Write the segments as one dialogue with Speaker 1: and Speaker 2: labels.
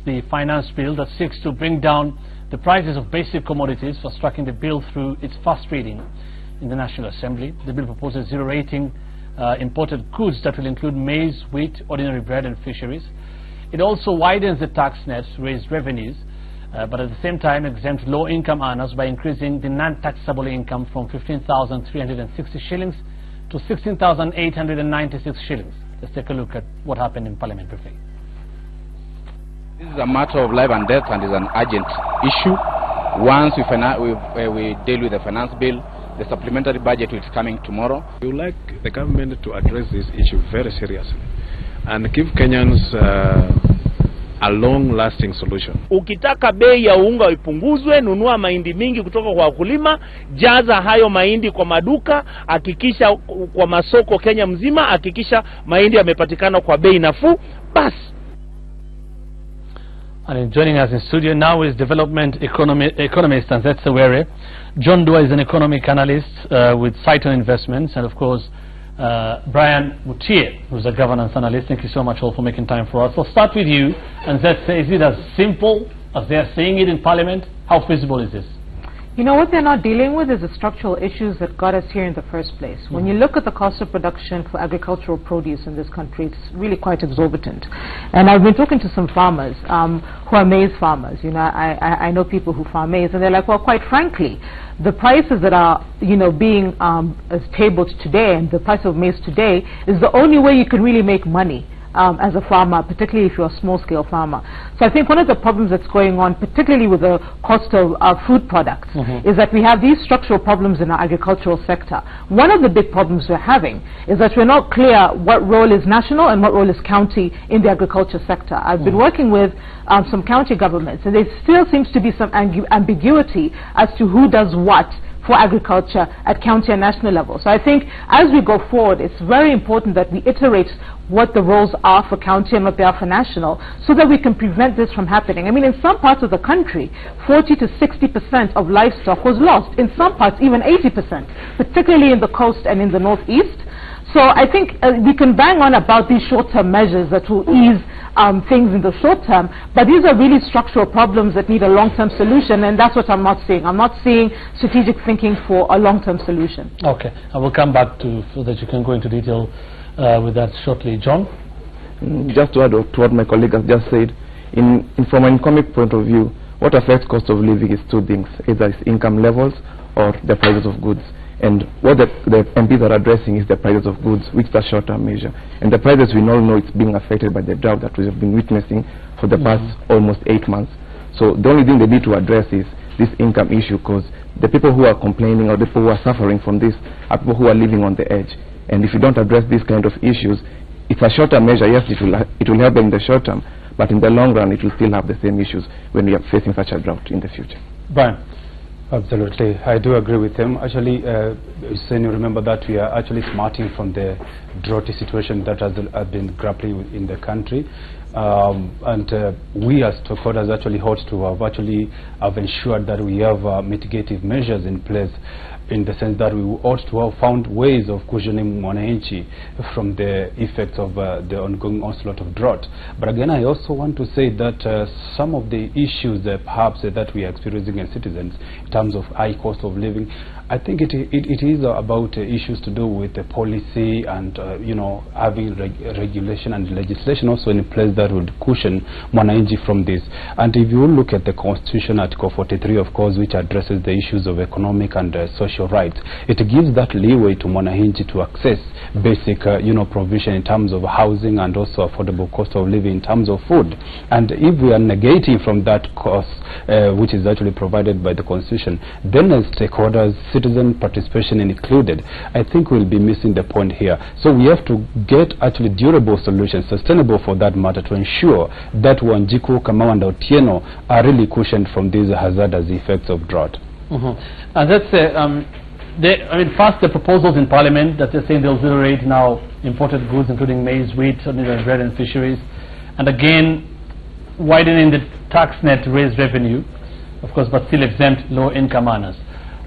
Speaker 1: the finance bill that seeks to bring down the prices of basic commodities for striking the bill through its first reading in the National Assembly. The bill proposes zero rating imported goods that will include maize, wheat, ordinary bread and fisheries. It also widens the tax net to raise revenues, but at the same time exempt low-income earners by increasing the non-taxable income from 15,360 shillings to 16,896 shillings. Let's take a look at what happened in Parliament briefly.
Speaker 2: This is a matter of life and death and is an urgent issue. Once we deal with the finance bill, the supplementary budget is coming tomorrow.
Speaker 3: We would like the government to address this issue very seriously and give Kenyans a long-lasting solution.
Speaker 4: Ukitaka bei ya unga ipunguzwe, nunua mahindi mingi kutoka kwa wakulima, jaza hayo mahindi kwa maduka, hakikisha kwa masoko Kenya mzima, hakikisha mahindi yamepatikana kwa bei nafuu, basi.
Speaker 1: And joining us in studio now is development economist Anzetsa Were. John Dua is an economic analyst with Cyton Investments, and of course Brian Mutie, who's a governance analyst. Thank you so much all for making time for us. I'll start with you, Anzetsa. Is it as simple as they're saying it in Parliament? How feasible is this?
Speaker 5: You know, what they're not dealing with is the structural issues that got us here in the first place. When you look at the cost of production for agricultural produce in this country, it's really quite exorbitant. And I've been talking to some farmers who are maize farmers. You know, I know people who farm maize, and they're like, well, quite frankly, the prices that are, you know, being tabled today, and the price of maize today, is the only way you can really make money. As a farmer, particularly if you're a small-scale farmer. So I think one of the problems that's going on, particularly with the cost of food products, is that we have these structural problems in our agricultural sector. One of the big problems we're having is that we're not clear what role is national and what role is county in the agriculture sector. I've been working with some county governments, and there still seems to be some ambiguity as to who does what for agriculture at county and national level. So I think as we go forward, it's very important that we iterate what the roles are for county and what they are for national, so that we can prevent this from happening. I mean, in some parts of the country, 40 to 60% of livestock was lost. In some parts, even 80%, particularly in the coast and in the northeast. So I think we can bang on about these short-term measures that will ease things in the short term, but these are really structural problems that need a long-term solution, and that's what I'm not seeing. I'm not seeing strategic thinking for a long-term solution. Okay, I will come back to so that you can go into detail with that shortly. John?
Speaker 6: Just to add to what my colleague has just said, from an economic point of view, what affects cost of living is two things: either it's income levels or the prices of goods. And what the MPs are addressing is the prices of goods, which is a short-term measure. And the prices, we all know, it's being affected by the drought that we have been witnessing for the past almost 8 months. So the only thing they need to address is this income issue, because the people who are complaining or the people who are suffering from this are people who are living on the edge. And if you don't address these kind of issues, it's a short-term measure. Yes, it will help them in the short term, but in the long run, it will still have the same issues when we are facing such a drought in the future.
Speaker 1: Brian?
Speaker 7: Absolutely, I do agree with him. Actually, you remember that we are actually smarting from the droughty situation that has been grappling with in the country. We as stakeholders actually ought to have ensured that we have mitigative measures in place, in the sense that we ought to have found ways of cushioning mwananchi from the effects of the ongoing onslaught of drought. But again, I also want to say that some of the issues perhaps that we are experiencing as citizens in terms of high cost of living, I think it is about issues to do with the policy and you know, having regulation and legislation also in place that would cushion mwananchi from this. And if you look at the Constitution, Article 43, of course, which addresses the issues of economic and social rights, it gives that leeway to mwananchi to access basic you know, provision in terms of housing and also affordable cost of living in terms of food. And if we are negating from that cost, which is actually provided by the Constitution, then as stakeholders, citizen participation included, I think we'll be missing the point here. So we have to get actually durable solutions, sustainable for that matter, to ensure that Wanjiku, Kamau and Otieno are really cushioned from these hazardous effects of drought.
Speaker 1: And that's I mean, first the proposals in Parliament that they're saying they'll zero rate now imported goods, including maize, wheat, bread and fisheries, and again widening the tax net to raise revenue, of course, but still exempt low-income earners.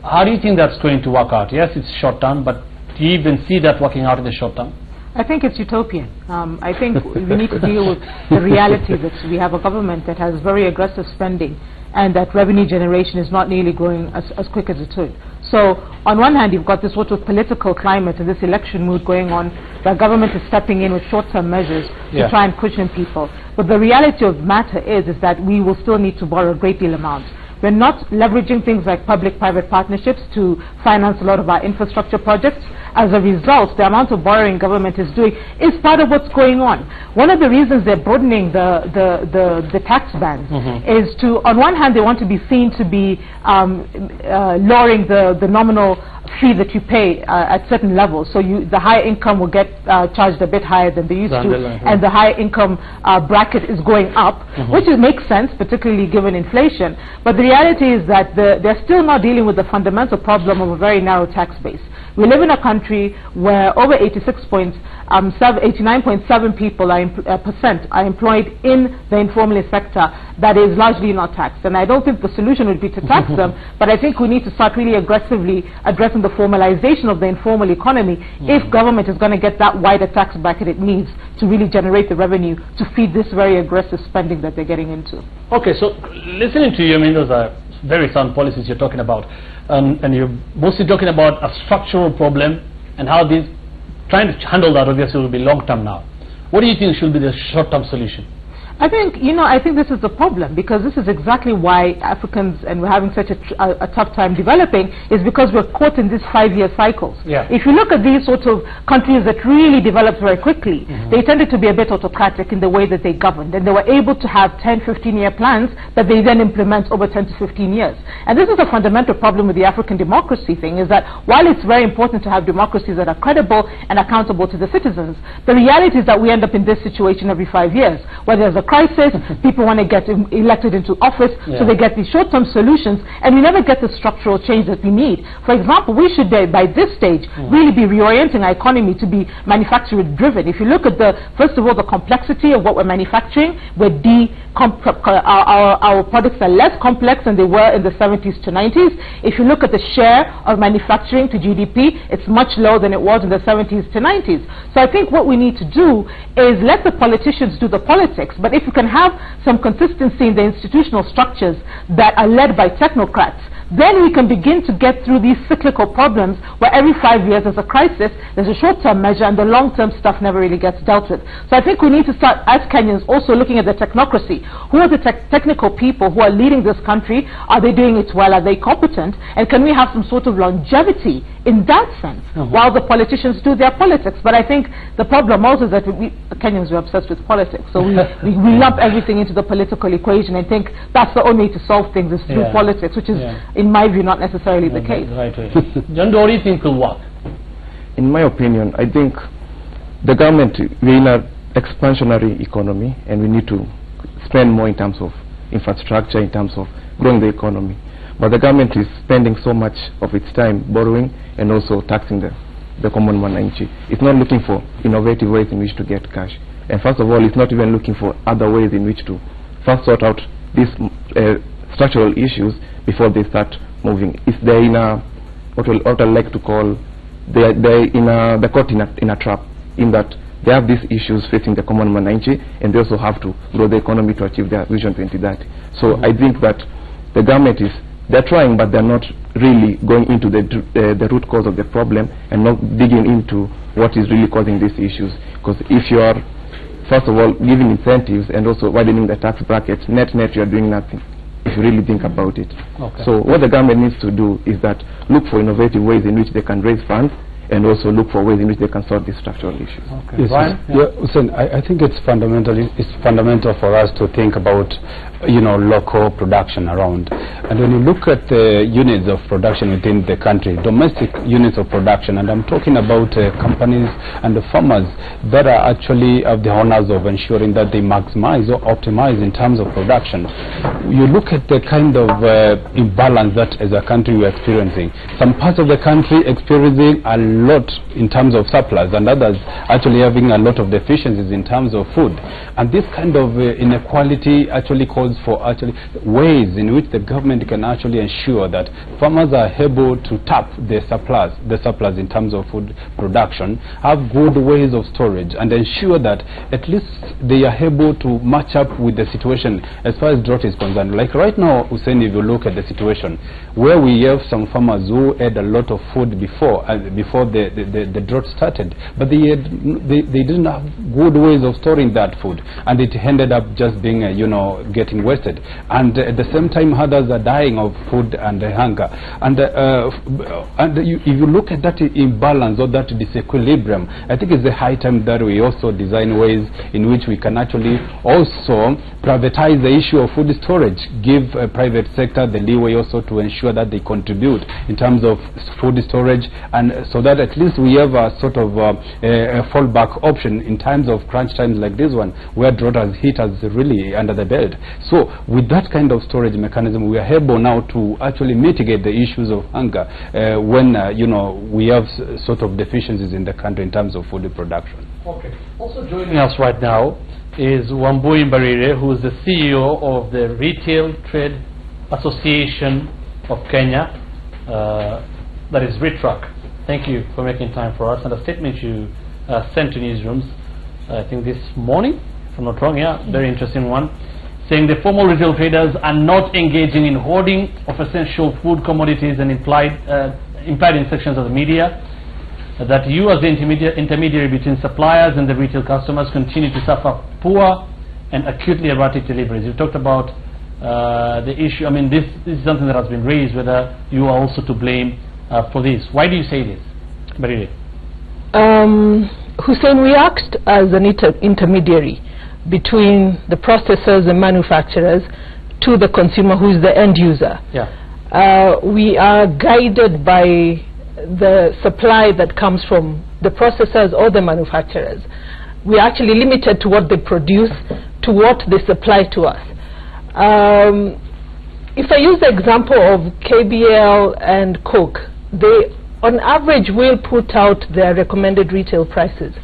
Speaker 1: How do you think that's going to work out? Yes, it's short term, but do you even see that working out in the short term?
Speaker 5: I think it's utopian. I think we need to deal with the reality that we have a government that has very aggressive spending and that revenue generation is not nearly growing as quick as it should. So on one hand, you've got this sort of political climate and this election mood going on. The government is stepping in with short-term measures to try and cushion people. But the reality of the matter is that we will still need to borrow a great deal of amounts. We're not leveraging things like public-private partnerships to finance a lot of our infrastructure projects. As a result, the amount of borrowing government is doing is part of what's going on. One of the reasons they're broadening the tax bands is to, on one hand, they want to be seen to be lowering the nominal fee that you pay at certain levels. So the high income will get charged a bit higher than they used to, and the high income bracket is going up, which makes sense, particularly given inflation. But the reality is that they're still not dealing with the fundamental problem of a very narrow tax base. We live in a country where over 89.7% people are employed in the informal sector that is largely not taxed. And I don't think the solution would be to tax them, but I think we need to start really aggressively addressing the formalization of the informal economy if government is going to get that wider tax bracket it needs to really generate the revenue to feed this very aggressive spending that they're getting into.
Speaker 1: Okay, so listening to you, I mean, those are very sound policies you're talking about. And you're mostly talking about a structural problem and how these trying to handle that obviously will be long-term now. What do you think should be the short-term solution?
Speaker 5: I think this is the problem, because this is exactly why Africans, and we're having such a tough time developing, is because we're caught in these 5-year cycles. If you look at these sorts of countries that really developed very quickly, they tended to be a bit autocratic in the way that they governed, and they were able to have 10, 15-year plans that they then implement over 10 to 15 years. And this is a fundamental problem with the African democracy thing, is that while it's very important to have democracies that are credible and accountable to the citizens, the reality is that we end up in this situation every 5 years, where there's a crisis, people want to get elected into office, so they get these short-term solutions, and we never get the structural change that we need. For example, we should, by this stage, really be reorienting our economy to be manufacturer-driven. If you look at first of all, the complexity of what we're manufacturing, our products are less complex than they were in the 70s to 90s. If you look at the share of manufacturing to GDP, it's much lower than it was in the 70s to 90s. So I think what we need to do is let the politicians do the politics, but if you can have some consistency in the institutional structures that are led by technocrats, then we can begin to get through these cyclical problems where every 5 years there's a crisis, there's a short-term measure, and the long-term stuff never really gets dealt with. So I think we need to start, as Kenyans, also looking at the technocracy. Who are the technical people who are leading this country? Are they doing it well? Are they competent? And can we have some sort of longevity in that sense while the politicians do their politics? But I think the problem also is that Kenyans are obsessed with politics. So we lump everything into the political equation and think that's the only way to solve things is through politics, which is, in my view, not necessarily the case.
Speaker 1: Right way. John, what do you think will work?
Speaker 6: In my opinion, I think the government, we're in an expansionary economy, and we need to spend more in terms of infrastructure, in terms of growing the economy. But the government is spending so much of its time borrowing and also taxing the common mwananchi. It's not looking for innovative ways in which to get cash. And first of all, it's not even looking for other ways in which to first sort out these structural issues before they start moving. If they're in what I like to call, they're caught in a trap, in that they have these issues facing the common mwananchi, and they also have to grow the economy to achieve their Vision 2030. So I think that the government they're trying, but they're not really going into the root cause of the problem and not digging into what is really causing these issues. Because if you are, first of all, giving incentives and also widening the tax brackets, net you're doing nothing, if you really think about it. So what the government needs to do is that look for innovative ways in which they can raise funds, and also look for ways in which they can solve these structural issues.
Speaker 7: Yes, Hussein, I think it's fundamental for us to think about local production around. And when you look at the units of production within the country, domestic units of production, and I'm talking about companies and the farmers that are actually of the honors of ensuring that they maximize or optimize in terms of production. You look at the kind of imbalance that as a country we're experiencing. Some parts of the country experiencing a lot in terms of surplus, and others actually having a lot of deficiencies in terms of food. And this kind of inequality actually causes calls for actually ways in which the government can actually ensure that farmers are able to tap the surplus in terms of food production, have good ways of storage, and ensure that at least they are able to match up with the situation as far as drought is concerned. Like right now, Hussein, if you look at the situation where we have some farmers who had a lot of food before the drought started, but they didn't have good ways of storing that food, and it ended up just being getting wasted, and at the same time others are dying of food and hunger, and if you look at that imbalance or that disequilibrium, I think it's the high time that we also design ways in which we can actually also privatize the issue of food storage, give a private sector the leeway also to ensure that they contribute in terms of food storage, and so that at least we have a sort of a fallback option in times of crunch times like this one, where drought has hit us really under the belt. So with that kind of storage mechanism, we are able now to actually mitigate the issues of hunger when we have sort of deficiencies in the country in terms of food production.
Speaker 1: Okay. Also joining us right now is Wambui Mbarire, who is the CEO of the Retail Trade Association of Kenya, that is RITRAC. Thank you for making time for us, and a statement you sent to newsrooms, I think this morning, if I'm not wrong, very interesting one, saying the formal retail traders are not engaging in hoarding of essential food commodities, and implied in sections of the media that you as the intermediary between suppliers and the retail customers continue to suffer poor and acutely erratic deliveries. You talked about the issue. I mean, this is something that has been raised, whether you are also to blame for this. Why do you say this, Barire?
Speaker 8: Hussein, we act as an intermediary between the processors and manufacturers to the consumer, who is the end user. We are guided by the supply that comes from the processors or the manufacturers. We are actually limited to what they produce, to what they supply to us. If I use the example of KBL and Coke, they on average will put out their recommended retail prices.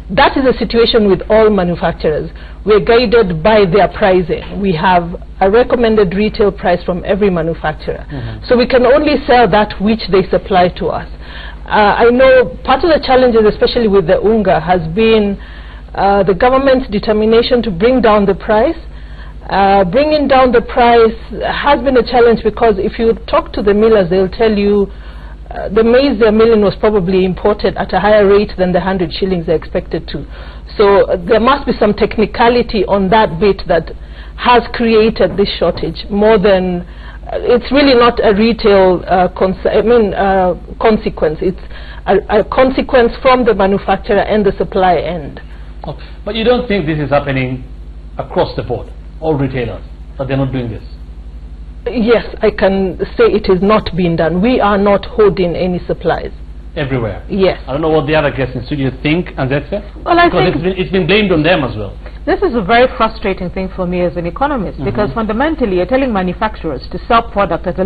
Speaker 8: That is the situation with all manufacturers. We're guided by their pricing. We have a recommended retail price from every manufacturer. So we can only sell that which they supply to us. I know part of the challenges, especially with the UNGA, has been the government's determination to bring down the price. Bringing down the price has been a challenge, because if you talk to the millers, they'll tell you the maize they're milling was probably imported at a higher rate than the 100 shillings they're expected to. So there must be some technicality on that bit that has created this shortage, more than it's really not a retail consequence. It's a consequence from the manufacturer and the supply end.
Speaker 1: Okay. But you don't think this is happening across the board, all retailers, that they're not doing this?
Speaker 8: Yes, I can say it is not being done. We are not holding any supplies.
Speaker 1: Everywhere?
Speaker 8: Yes.
Speaker 1: I don't know what the other guests in studio think, and that's it.
Speaker 5: Well, I
Speaker 1: because
Speaker 5: think
Speaker 1: it's been blamed on them as well.
Speaker 5: This is a very frustrating thing for me as an economist, because fundamentally you're telling manufacturers to sell product at a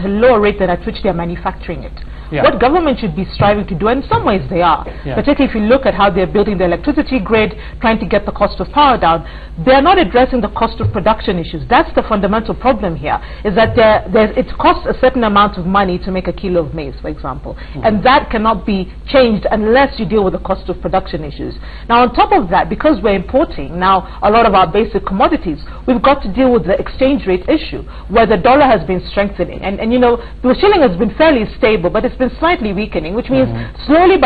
Speaker 5: lower rate than at which they're manufacturing it. What government should be striving to do, and in some ways they are, particularly if you look at how they're building the electricity grid, trying to get the cost of power down, they're not addressing the cost of production issues. That's the fundamental problem here, is that it costs a certain amount of money to make a kilo of maize, for example, and that cannot be changed unless you deal with the cost of production issues. Now on top of that, because we're importing now a lot of our basic commodities, we've got to deal with the exchange rate issue, where the dollar has been strengthening, and you know, the shilling has been fairly stable, but it's been slightly weakening, which means slowly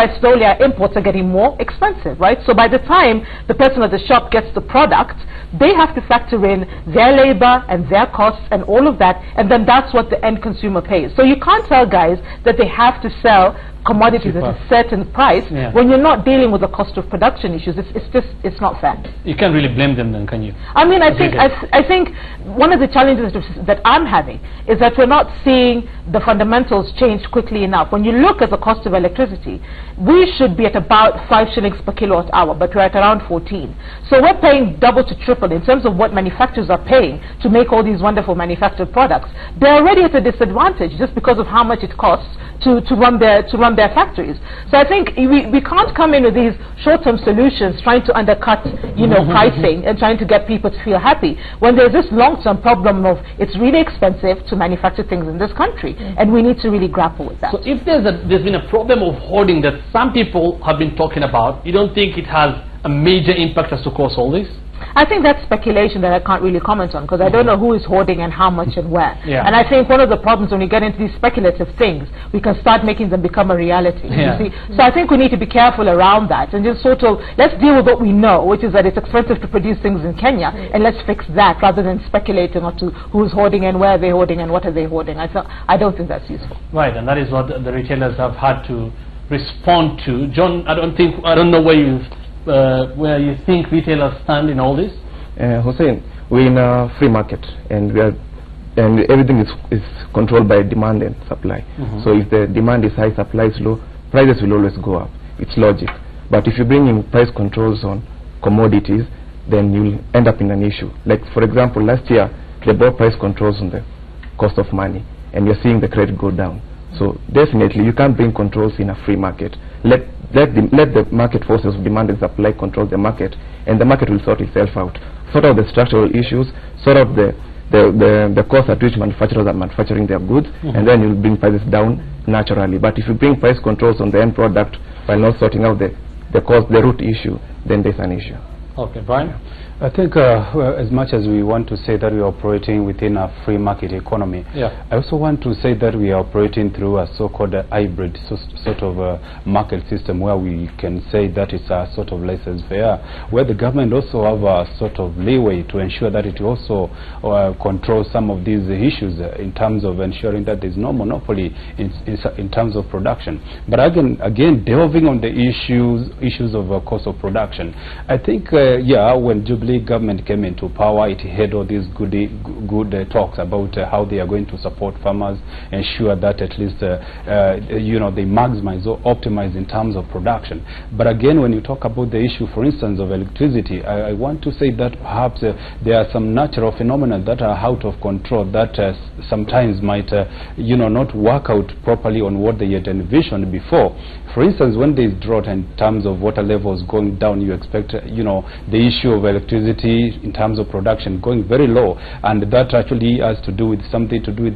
Speaker 5: our imports are getting more expensive, right? So by the time the person at the shop gets the product, they have to factor in their labor and their costs and all of that, and then that's what the end consumer pays. So you can't tell guys that they have to sell commodities at a certain price when you're not dealing with the cost of production issues. It's not fair. You can't really blame them then, can you? I mean, I think one of the challenges that I'm having is that we're not seeing the fundamentals change quickly enough. When you look at the cost of electricity, we should be at about 5 shillings per kilowatt hour, but we're at around 14. So we're paying double to triple in terms of what manufacturers are paying to make all these wonderful manufactured products. They're already at a disadvantage just because of how much it costs to run their factories. So I think we can't come in with these short-term solutions trying to undercut, pricing and trying to get people to feel happy when there's this long-term problem of it's really expensive to manufacture things in this country, and we need to really grapple with that.
Speaker 1: So if there's been a problem of hoarding that some people have been talking about, you don't think it has a major impact as to cause all this?
Speaker 5: I think that's speculation that I can't really comment on, because I don't know who is hoarding and how much and where.
Speaker 1: Yeah.
Speaker 5: And I think one of the problems when we get into these speculative things, we can start making them become a reality.
Speaker 1: Yeah.
Speaker 5: You see? So I think we need to be careful around that and just sort of, let's deal with what we know, which is that it's expensive to produce things in Kenya, and let's fix that rather than speculating on to who's hoarding and where they're hoarding and what are they hoarding. I don't think that's useful.
Speaker 1: Right, and that is what the retailers have had to respond to. John, I don't know where you think retailers stand in all this.
Speaker 6: Hussein, we're in a free market, and everything is controlled by demand and supply. So if the demand is high, supply is low, prices will always go up. It's logic. But if you bring in price controls on commodities, then you'll end up in an issue. Like, for example, last year they brought price controls on the cost of money, and you're seeing the credit go down. So definitely you can't bring controls in a free market. Let the market forces of demand and supply control the market, and the market will sort itself out. Sort out the structural issues, sort out the cost at which manufacturers are manufacturing their goods, and then you'll bring prices down naturally. But if you bring price controls on the end product while not sorting out the root issue, then there's an issue.
Speaker 1: Okay, Brian?
Speaker 7: I think as much as we want to say that we are operating within a free market economy, I also want to say that we are operating through a so-called hybrid sort of market system, where we can say that it's a sort of laissez-faire, where the government also have a sort of leeway to ensure that it also controls some of these issues in terms of ensuring that there's no monopoly in terms of production. But again delving on the issues of cost of production, I think when Jubilee government came into power, it had all these good talks about how they are going to support farmers, ensure that at least they maximize or optimize in terms of production. But again, when you talk about the issue, for instance, of electricity, I want to say that perhaps there are some natural phenomena that are out of control that sometimes might not work out properly on what they had envisioned before. For instance, when there is drought in terms of water levels going down, you expect the issue of electricity in terms of production going very low, and that actually has to do with something to do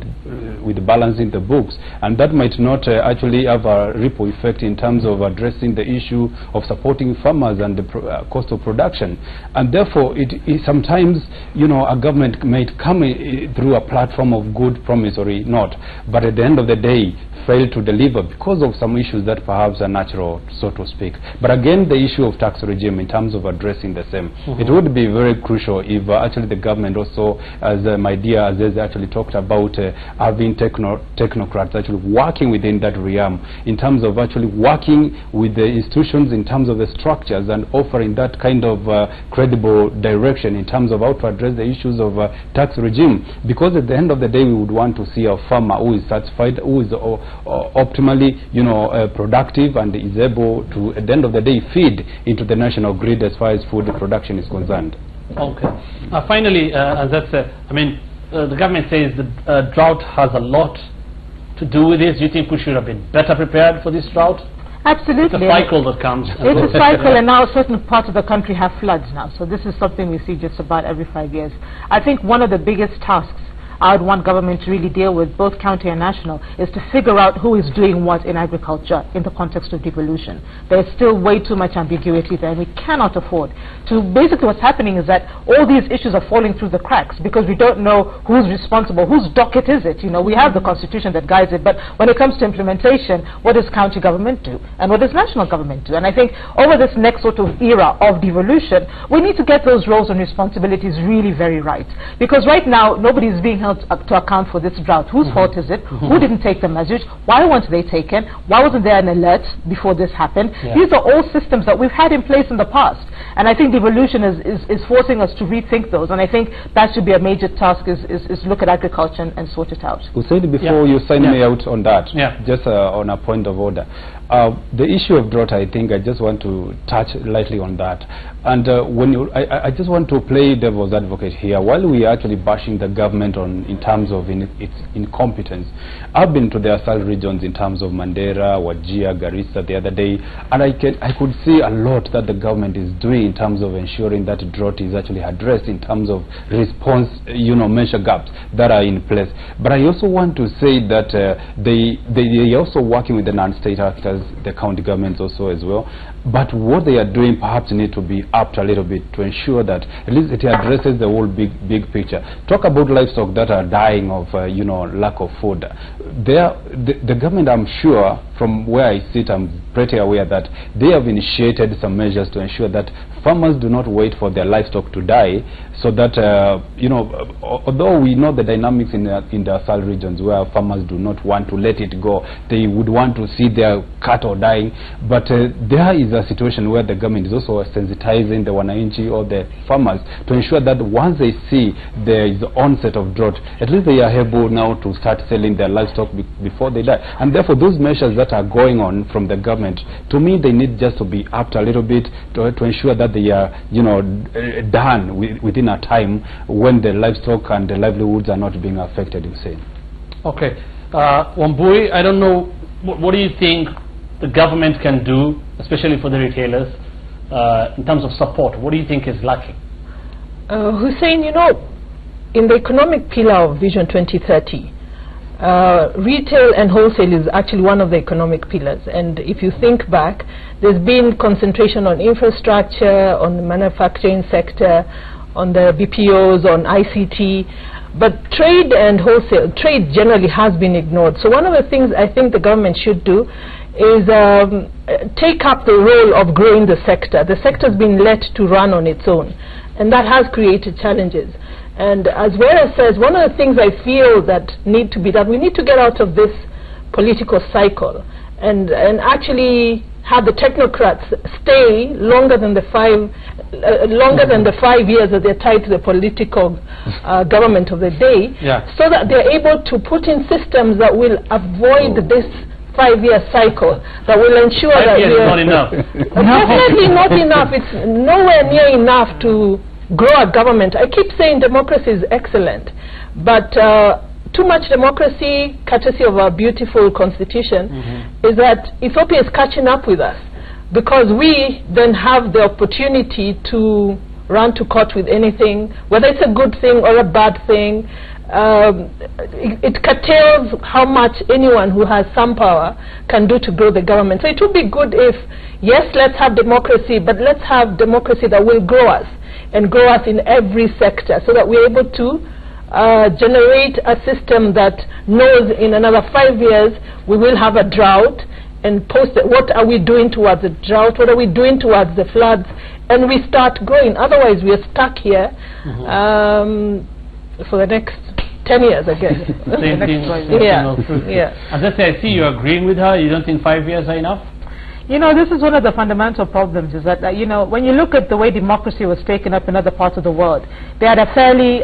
Speaker 7: with balancing the books, and that might not actually have a ripple effect in terms of addressing the issue of supporting farmers and the cost of production. And therefore it sometimes a government might come through a platform of good promissory note, but at the end of the day fail to deliver because of some issues that perhaps are natural, so to speak. But again, the issue of tax regime in terms of addressing the same, it would be very crucial if actually the government also, as my dear Aziz actually talked about, having technocrats actually working within that realm in terms of actually working with the institutions in terms of the structures and offering that kind of credible direction in terms of how to address the issues of tax regime. Because at the end of the day, we would want to see a farmer who is satisfied, who is optimally productive, and is able to at the end of the day feed into the national grid as far as food production is concerned.
Speaker 1: Okay. Finally, as that's the government says the drought has a lot to do with this. Do you think we should have been better prepared for this drought?
Speaker 5: Absolutely.
Speaker 1: It's a cycle that comes.
Speaker 5: It's a cycle, and now certain parts of the country have floods now. So this is something we see just about every 5 years. I think one of the biggest tasks I would want government to really deal with, both county and national, is to figure out who is doing what in agriculture in the context of devolution. There is still way too much ambiguity there, and we cannot afford to. Basically what's happening is that all these issues are falling through the cracks because we don't know who's responsible, whose docket is it. We have the constitution that guides it, but when it comes to implementation, what does county government do and what does national government do? And I think over this next sort of era of devolution, we need to get those roles and responsibilities really very right, because right now nobody is being held to account for this drought. Whose fault is it? Who didn't take the measures? Why weren't they taken? Why wasn't there an alert before this happened? These are all systems that we've had in place in the past, and I think devolution is forcing us to rethink those, and I think that should be a major task, is look at agriculture and sort it out.
Speaker 7: Hussein, before you sign me out on that, just on a point of order, the issue of drought, I think I just want to touch lightly on that. And I just want to play devil's advocate here. While we are actually bashing the government on in terms of its incompetence. I've been to the ASAL regions in terms of Mandera, Wajir, Garissa the other day, and I could see a lot that the government is doing in terms of ensuring that drought is actually addressed in terms of response, measure gaps that are in place. But I also want to say that they are also working with the non-state actors, the county governments also as well. But what they are doing perhaps need to be upped a little bit to ensure that at least it addresses the whole big picture. Talk about livestock that are dying of lack of food. The government, I'm sure, from where I sit, I'm pretty aware that they have initiated some measures to ensure that farmers do not wait for their livestock to die, so that although we know the dynamics in the ASAL regions where farmers do not want to let it go, they would want to see their cattle dying, but there is a situation where the government is also sensitizing the wananchi or the farmers to ensure that once they see there is the onset of drought, at least they are able now to start selling their livestock before they die. And therefore those measures that are going on from the government, to me they need just to be upped a little bit to ensure that they are done within a time when the livestock and the livelihoods are not being affected, you say.
Speaker 1: Okay. Wambui, I don't know, what do you think the government can do, especially for the retailers, in terms of support? What do you think is lacking?
Speaker 8: Hussein, in the economic pillar of Vision 2030, retail and wholesale is actually one of the economic pillars. And if you think back, there's been concentration on infrastructure, on the manufacturing sector, on the BPOs, on ICT. But trade and wholesale, trade generally has been ignored. So one of the things I think the government should do is take up the role of growing the sector. The sector's been let to run on its own, and that has created challenges. And as Wera says, one of the things I feel that need to be done, we need to get out of this political cycle and actually have the technocrats stay longer than the 5 years that they're tied to the political government of the day, so that they're able to put in systems that will avoid this 5-year cycle, that will ensure
Speaker 1: 5
Speaker 8: that
Speaker 1: years is not enough.
Speaker 8: Definitely not enough. It's nowhere near enough to grow a government. I keep saying democracy is excellent, but too much democracy, courtesy of our beautiful constitution, is that Ethiopia is catching up with us, because we then have the opportunity to run to court with anything, whether it's a good thing or a bad thing. It curtails how much anyone who has some power can do to grow the government. So it would be good if, yes, let's have democracy, but let's have democracy that will grow us, and grow us in every sector, so that we're able to generate a system that knows in another 5 years we will have a drought, and post it, what are we doing towards the drought, what are we doing towards the floods, and we start growing. Otherwise we are stuck here for the next 10 years, I guess.
Speaker 1: Same thing. As I say, I see you're agreeing with her. You don't think 5 years are enough?
Speaker 5: This is one of the fundamental problems, is that, when you look at the way democracy was taken up in other parts of the world, they had a fairly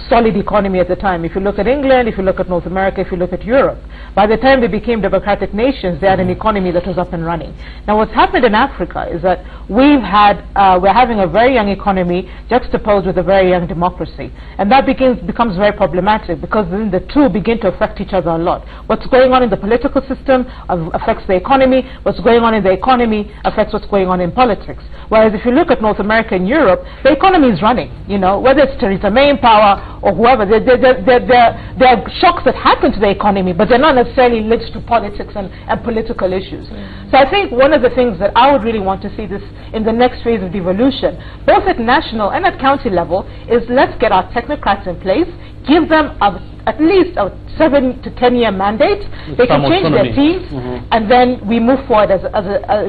Speaker 5: solid economy at the time. If you look at England, if you look at North America, if you look at Europe, by the time they became democratic nations, they had an economy that was up and running. Now what's happened in Africa is that we're having a very young economy juxtaposed with a very young democracy, and that becomes very problematic, because then the two begin to affect each other a lot. What's going on in the political system affects the economy. What's going on in the economy affects what's going on in politics. Whereas if you look at North America and Europe, the economy is running. Whether it's Theresa May in power or whoever, there are shocks that happen to the economy, but they're not necessarily linked to politics and political issues. So I think one of the things that I would really want to see this in the next phase of devolution, both at national and at county level, is let's get our technocrats in place, give them at least a 7 to 10 year mandate. They can change their teams, and then we move forward as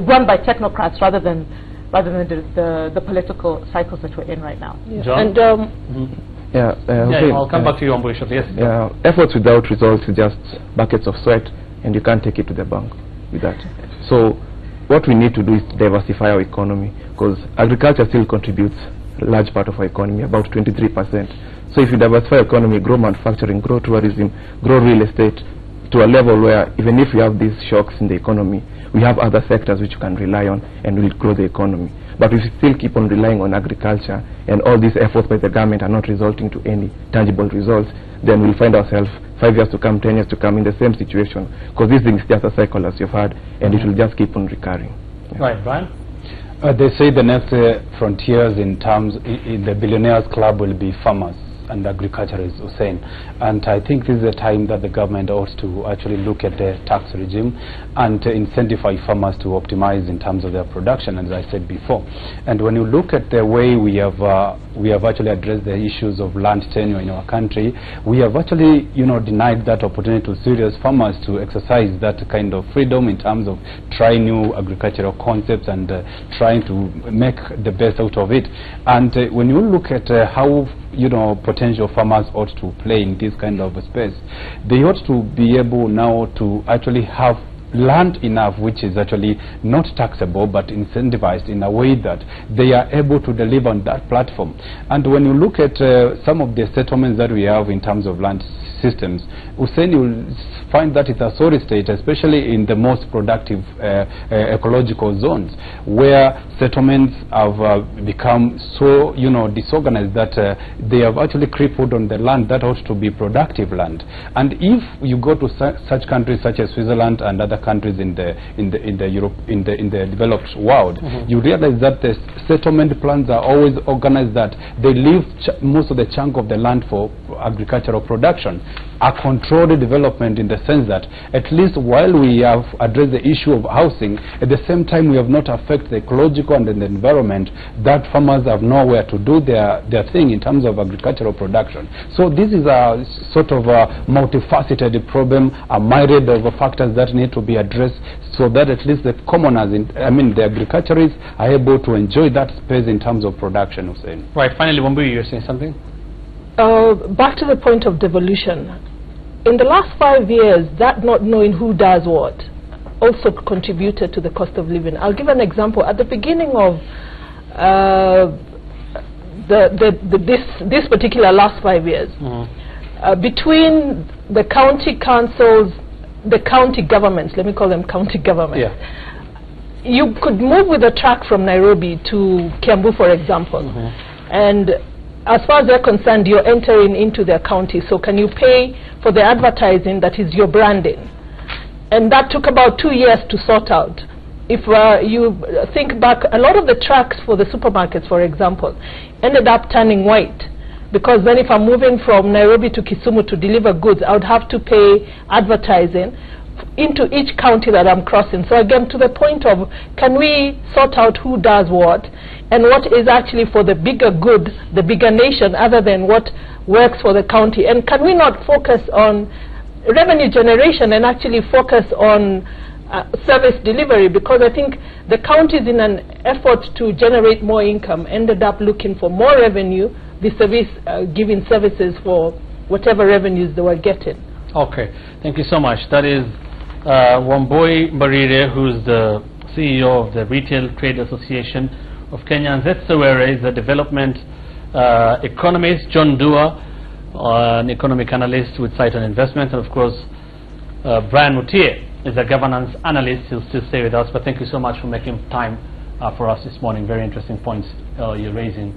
Speaker 5: run by technocrats rather than the political cycles that we're in right now.
Speaker 1: John?
Speaker 5: And
Speaker 1: I'll come back to you on Bush. Yes.
Speaker 6: Efforts without results is just buckets of sweat, and you can't take it to the bank with that. So what we need to do is diversify our economy, because agriculture still contributes a large part of our economy, about 23%. So if you diversify our economy, grow manufacturing, grow tourism, grow real estate, to a level where even if we have these shocks in the economy, we have other sectors which you can rely on and will grow the economy. But if we still keep on relying on agriculture and all these efforts by the government are not resulting to any tangible results, then we'll find ourselves 5 years to come, 10 years to come in the same situation, because this thing is just a cycle, as you've heard, and it will just keep on recurring. Yeah.
Speaker 1: Right, Brian?
Speaker 7: They say the next frontiers in the billionaires club will be farmers and agriculturists, Hussein. And I think this is a time that the government ought to actually look at the tax regime and incentivize farmers to optimize in terms of their production, as I said before. And when you look at the way we have actually addressed the issues of land tenure in our country, we have actually, denied that opportunity to serious farmers to exercise that kind of freedom in terms of trying new agricultural concepts and trying to make the best out of it. And when you look at how potential farmers ought to play in this kind of a space, they ought to be able now to actually have land enough which is actually not taxable but incentivized in a way that they are able to deliver on that platform. And when you look at some of the settlements that we have in terms of land systems, Hussein, you will find that it's a sorry state, especially in the most productive ecological zones, where settlements have become so disorganized that they have actually crippled on the land that ought to be productive land. And if you go to such countries such as Switzerland and other countries in the developed world, you realize that the settlement plans are always organized that they leave most of the chunk of the land for agricultural production. A controlled development in the sense that at least while we have addressed the issue of housing, at the same time we have not affected the ecological and the environment, that farmers have nowhere to do their thing in terms of agricultural production. So this is a sort of a multifaceted problem, a myriad of factors that need to be addressed so that at least the commoners, the agriculturists are able to enjoy that space in terms of production.
Speaker 1: Right, finally, Wambui, you're saying something?
Speaker 8: Back to the point of devolution. In the last 5 years, that not knowing who does what also contributed to the cost of living. I'll give an example. At the beginning of this particular last 5 years, between the county councils, the county governments, let me call them county governments, you could move with a truck from Nairobi to Kiambu, for example, and as far as they're concerned, you're entering into their county, so can you pay for the advertising that is your branding? And that took about 2 years to sort out. If you think back, a lot of the trucks for the supermarkets, for example, ended up turning white, because then if I'm moving from Nairobi to Kisumu to deliver goods, I would have to pay advertising into each county that I'm crossing. So again, to the point of, can we sort out who does what and what is actually for the bigger good, the bigger nation, other than what works for the county? And can we not focus on revenue generation and actually focus on service delivery? Because I think the counties, in an effort to generate more income, ended up looking for more revenue, the service giving services for whatever revenues they were getting.
Speaker 1: Okay, thank you so much. That is Wambui Mbarire, who's the CEO of the Retail Trade Association of Kenya, and Zeth Sewere is the development economist, John Dua, an economic analyst with Sight on Investments, and of course Brian Mutie is a governance analyst. He'll still stay with us, but thank you so much for making time for us this morning. Very interesting points you're raising.